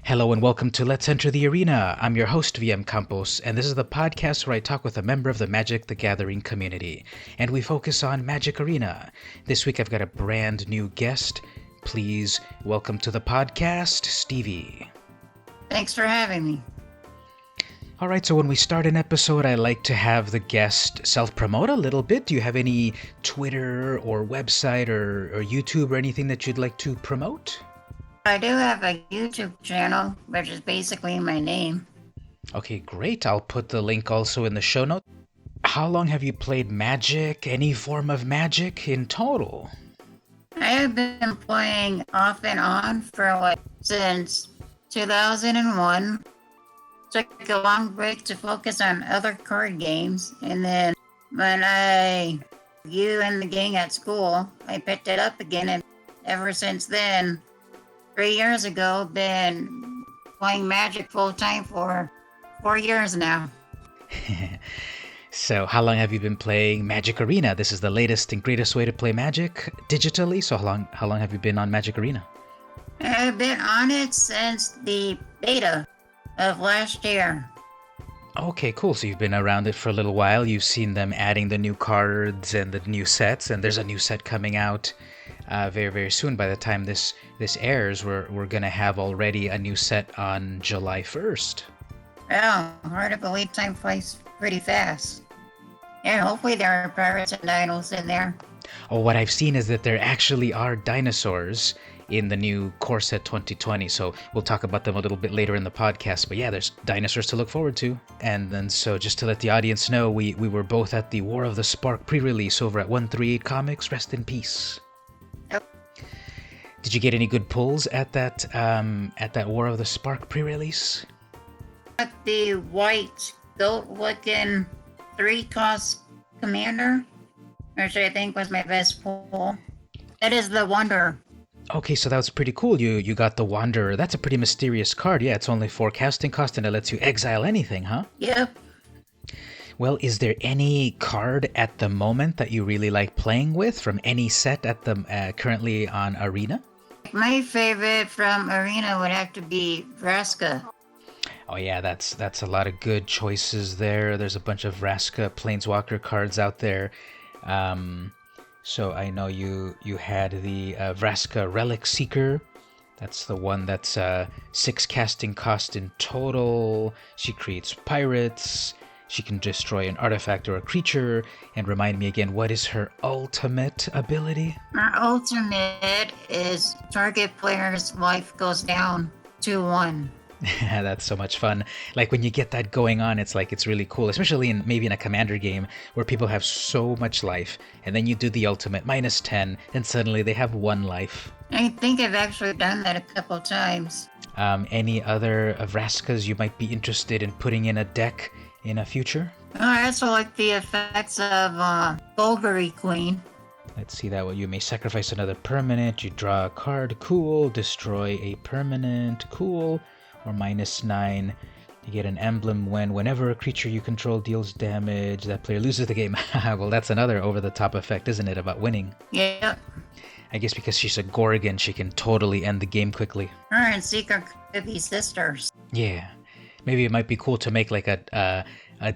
Hello and welcome to Let's Enter the Arena. I'm your host, VM Campos, and this is the podcast where I talk with a member of the Magic the Gathering community, and we focus on Magic Arena. This week I've got a brand new guest. Please welcome to the podcast, Stevie. Thanks for having me. All right, so when we start an episode, I like to have the guest self-promote a little bit. Do you have any Twitter or website or YouTube or anything that you'd like to promote? I do have a YouTube channel, which is basically my name. Okay, great. I'll put the link also in the show notes. How long have you played Magic, any form of Magic in total? I have been playing off and on for since 2001. Took a long break to focus on other card games, and then when you and the gang at school, I picked it up again, and ever since then, 3 years ago, been playing Magic full time for 4 years now. So how long have you been playing Magic Arena? This is the latest and greatest way to play Magic digitally. So how long have you been on Magic Arena? I've been on it since the beta of last year. Okay, cool. So you've been around it for a little while. You've seen them adding the new cards and the new sets, and there's a new set coming out very, very soon. By the time this airs, we're going to have already a new set on July 1st. Well, hard to believe time flies pretty fast. And hopefully there are pirates and dinos in there. Oh, what I've seen is that there actually are dinosaurs in the new core set 2020, so we'll talk about them a little bit later in the podcast. But yeah, there's dinosaurs to look forward to. And then so just to let the audience know, we were both at the War of the Spark pre-release over at 138 Comics. Rest in peace. Yep. Did you get any good pulls at that War of the Spark pre-release? Got the white goat-looking 3-cost commander, which I think was my best pull. That is the Wonder. Okay, so that was pretty cool. You got the Wanderer. That's a pretty mysterious card. Yeah, it's only 4 casting cost and it lets you exile anything, huh? Yep. Well, is there any card at the moment that you really like playing with from any set at the currently on Arena? My favorite from Arena would have to be Vraska. Oh yeah, that's a lot of good choices there. There's a bunch of Vraska Planeswalker cards out there. So I know you had the Vraska Relic Seeker. That's the one that's 6 casting cost in total. She creates pirates. She can destroy an artifact or a creature. And remind me again, what is her ultimate ability? Her ultimate is target player's life goes down to 1. That's so much fun. Like when you get that going on, it's really cool, especially maybe in a commander game where people have so much life, and then you do the ultimate -10, and suddenly they have 1 life. I think I've actually done that a couple times. Any other Vraskas you might be interested in putting in a deck in a future? I also like the effects of Bulgari Queen. Let's see that. Well, you may sacrifice another permanent, you draw a card, cool, destroy a permanent, cool, or -9. You get an emblem whenever a creature you control deals damage, that player loses the game. Well, that's another over-the-top effect, isn't it, about winning? Yep. I guess because she's a Gorgon, she can totally end the game quickly. Her and Seeker could be sisters. Yeah. Maybe it might be cool to make like a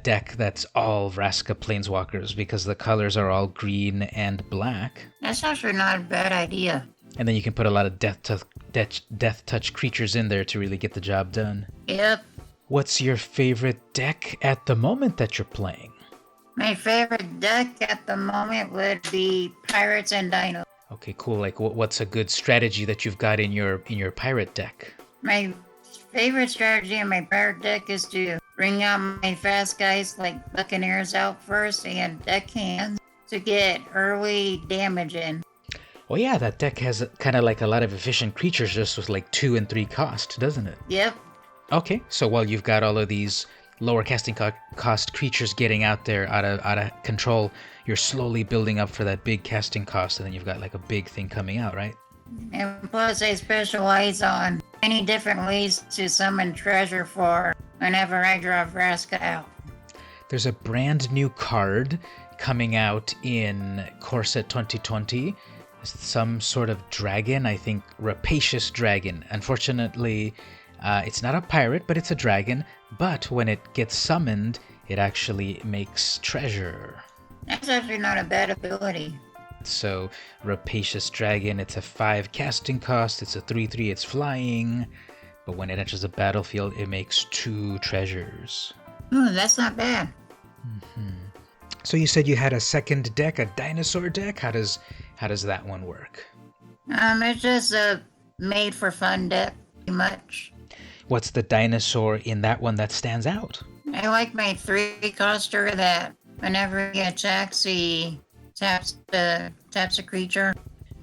deck that's all Vraska Planeswalkers, because the colors are all green and black. That's actually not a bad idea. And then you can put a lot of death touch creatures in there to really get the job done. Yep. What's your favorite deck at the moment that you're playing? My favorite deck at the moment would be Pirates and Dino. Okay, cool. Like, what's a good strategy that you've got in your pirate deck? My favorite strategy in my pirate deck is to bring out my fast guys like Buccaneers out first and deck hands to get early damage in. Oh yeah, that deck has kind of like a lot of efficient creatures just with like 2 and 3 cost, doesn't it? Yep. Okay, so while you've got all of these lower casting cost creatures getting out there out of control, you're slowly building up for that big casting cost, and then you've got like a big thing coming out, right? And plus I specialize on many different ways to summon treasure for whenever I draw Vraska out. There's a brand new card coming out in Core Set 2020. Some sort of dragon, I think Rapacious Dragon. Unfortunately, It's not a pirate, but it's a dragon. But when it gets summoned, it actually makes treasure. That's actually not a bad ability. So, Rapacious Dragon, it's a 5 casting cost, it's a 3/3, it's flying. But when it enters the battlefield, it makes 2 treasures. Ooh, that's not bad. So you said you had a second deck, a dinosaur deck? How does that one work? It's just a made for fun deck, pretty much. What's the dinosaur in that one that stands out? I like my 3-coster that whenever he attacks, he taps a creature.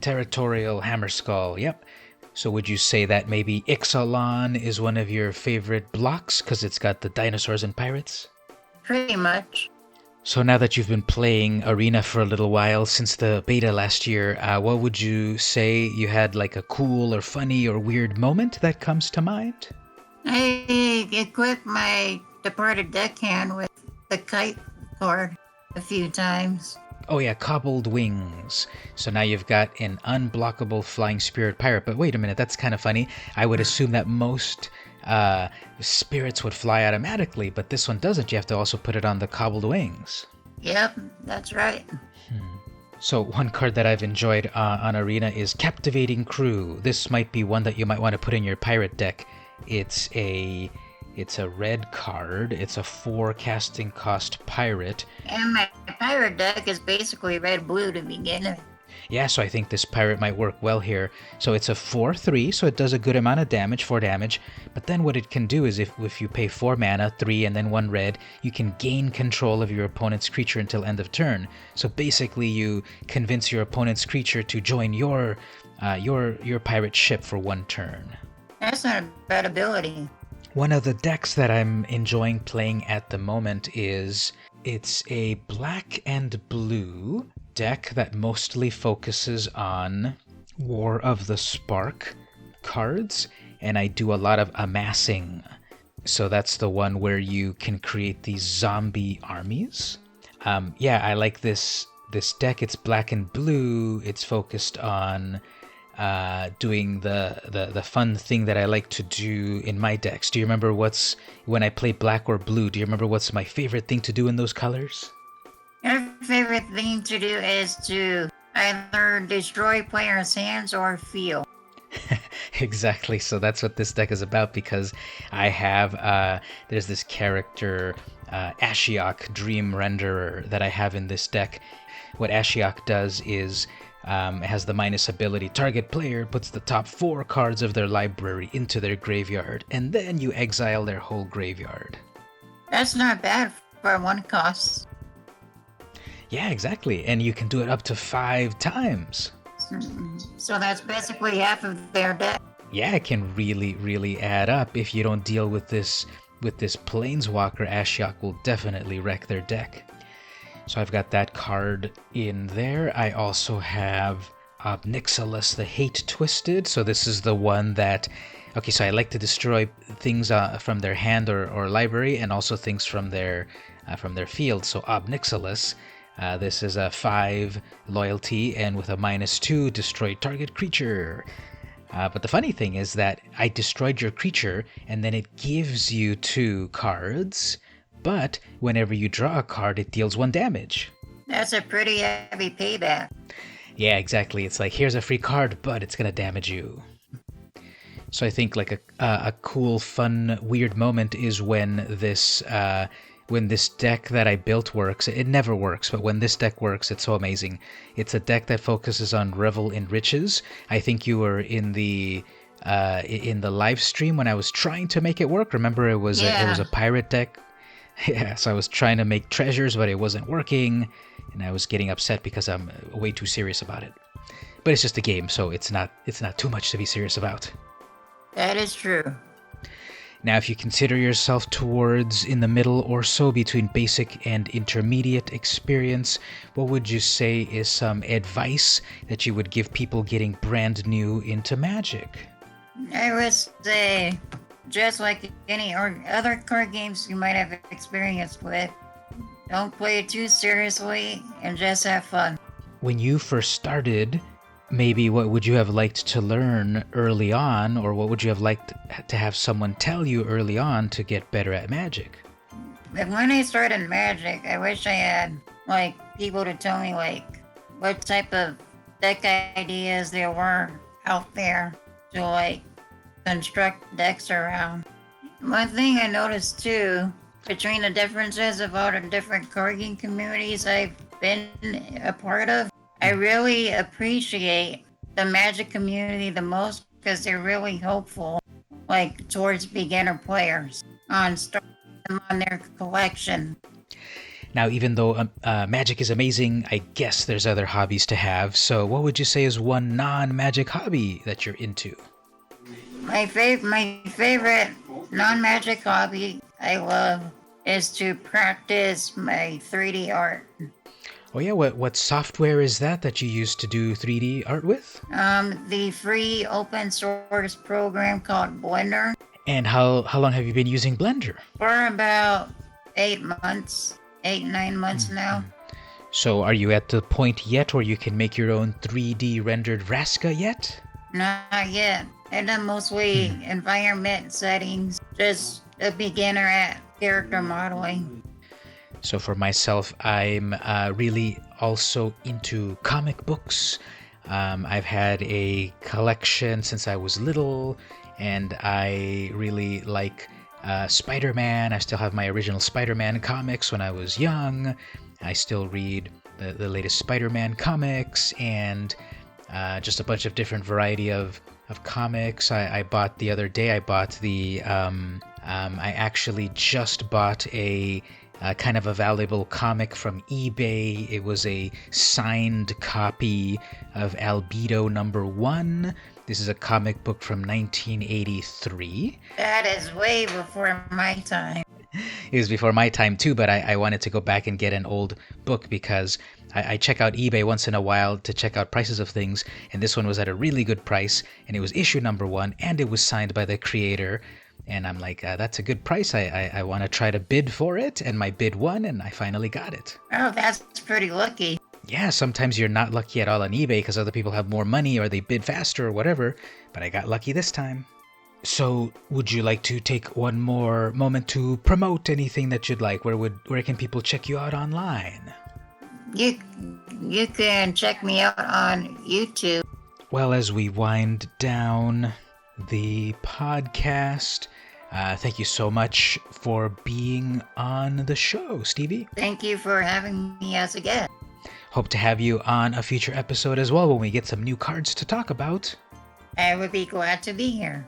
Territorial Hammerskull, yep. So would you say that maybe Ixalan is one of your favorite blocks because it's got the dinosaurs and pirates? Pretty much. So now that you've been playing Arena for a little while, since the beta last year, what would you say you had like a cool or funny or weird moment that comes to mind? I equipped my departed deckhand with the kite cord a few times. Oh yeah, Cobbled Wings. So now you've got an unblockable flying spirit pirate. But wait a minute, that's kind of funny. I would assume that most spirits would fly automatically, but this one doesn't. You have to also put it on the Cobbled Wings. Yep, that's right. So one card that I've enjoyed on Arena is Captivating Crew. This might be one that you might want to put in your pirate deck. It's a red card. It's a 4 casting cost pirate. And my pirate deck is basically red-blue to begin with. Yeah, so I think this pirate might work well here. So it's a 4/3, so it does a good amount of damage, 4 damage. But then what it can do is if you pay 4 mana, 3 and then 1 red, you can gain control of your opponent's creature until end of turn. So basically you convince your opponent's creature to join your pirate ship for 1 turn. That's not a bad ability. One of the decks that I'm enjoying playing at the moment it's a black and blue deck that mostly focuses on War of the Spark cards, and I do a lot of amassing. So that's the one where you can create these zombie armies. I like this deck. It's black and blue. It's focused on doing the fun thing that I like to do in my decks. Do you remember when I play black or blue, do you remember what's my favorite thing to do in those colors? Your favorite thing to do is to either destroy players' hands or feel. Exactly, so that's what this deck is about, because I have, there's this character, Ashiok, Dream Renderer, that I have in this deck. What Ashiok does is, it has the minus ability, target player puts the top 4 cards of their library into their graveyard, and then you exile their whole graveyard. That's not bad for 1 cost. Yeah, exactly, and you can do it up to 5 times. So that's basically half of their deck. Yeah, it can really, really add up. If you don't deal with this Planeswalker, Ashiok will definitely wreck their deck. So I've got that card in there. I also have Obnixilis, the Hate Twisted. So this is the one that... Okay, so I like to destroy things from their hand or library, and also things from their field. So Obnixilis, this is a 5 loyalty, and with a -2, destroy target creature. But the funny thing is that I destroyed your creature, and then it gives you 2 cards, but whenever you draw a card, it deals 1 damage. That's a pretty heavy payback. Yeah, exactly. It's like, here's a free card, but it's going to damage you. So I think like a cool, fun, weird moment is when this deck that I built works. It never works, but when this deck works, it's so amazing. It's a deck that focuses on Revel in Riches. I think you were in the live stream when I was trying to make it work. Remember, it was a pirate deck. Yeah, so I was trying to make treasures, but it wasn't working, and I was getting upset because I'm way too serious about it. But it's just a game, so it's not too much to be serious about. That is true. Now, if you consider yourself towards in the middle or so between basic and intermediate experience, what would you say is some advice that you would give people getting brand new into Magic? I would say, just like any other card games you might have experience with, don't play it too seriously and just have fun. When you first started maybe what would you have liked to learn early on, or what would you have liked to have someone tell you early on to get better at Magic? Like when I started Magic, I wish I had like people to tell me like what type of deck ideas there were out there to like construct decks around. One thing I noticed too, between the differences of all the different card game communities I've been a part of, I really appreciate the Magic community the most because they're really hopeful, like towards beginner players on starting them on their collection. Now, even though Magic is amazing, I guess there's other hobbies to have. So what would you say is one non-Magic hobby that you're into? My favorite non-Magic hobby I love is to practice my 3D art. Oh yeah, what software is that you use to do 3D art with? The free open source program called Blender. And how long have you been using Blender? For about 9 months now. So are you at the point yet where you can make your own 3D rendered Vraska yet? Not yet. I've done mostly environment settings, just a beginner at character modeling. So for myself, I'm really also into comic books. I've had a collection since I was little, and I really like Spider-Man. I still have my original Spider-Man comics when I was young. I still read the latest Spider-Man comics, and just a bunch of different variety of comics. I bought the other day, I actually just bought a kind of a valuable comic from eBay. It was a signed copy of Albedo #1. This is a comic book from 1983. That is way before my time. It was before my time too, but I wanted to go back and get an old book because I check out eBay once in a while to check out prices of things, and this one was at a really good price, and it was issue #1, and it was signed by the creator. And I'm like, that's a good price. I want to try to bid for it, and my bid won, and I finally got it. Oh, that's pretty lucky. Yeah, sometimes you're not lucky at all on eBay because other people have more money or they bid faster or whatever, but I got lucky this time. So, would you like to take one more moment to promote anything that you'd like? Where can people check you out online? You can check me out on YouTube. Well, as we wind down the podcast, thank you so much for being on the show, Stevie. Thank you for having me as a guest. Hope to have you on a future episode as well when we get some new cards to talk about. I would be glad to be here.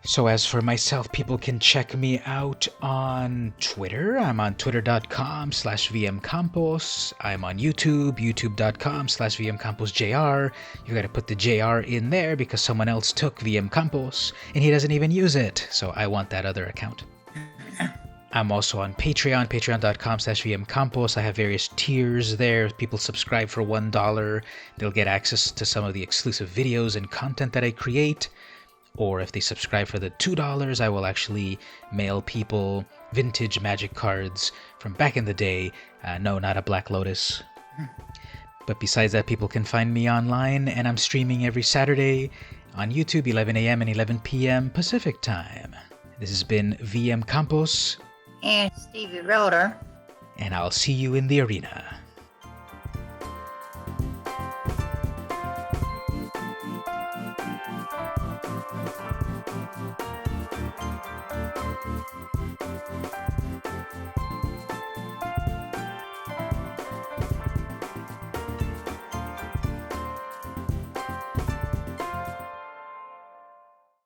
So as for myself, people can check me out on Twitter. I'm on twitter.com/vmcampos. I'm on YouTube, youtube.com/vmcamposjr. You gotta put the JR in there because someone else took VM Campos and he doesn't even use it. So I want that other account. I'm also on Patreon, patreon.com/vmcampos. I have various tiers there. If people subscribe for $1, they'll get access to some of the exclusive videos and content that I create. Or if they subscribe for the $2, I will actually mail people vintage Magic cards from back in the day. No, not a Black Lotus. But besides that, people can find me online, and I'm streaming every Saturday on YouTube, 11 a.m. and 11 p.m. Pacific time. This has been VM Campos. And Stevie Roder. And I'll see you in the arena.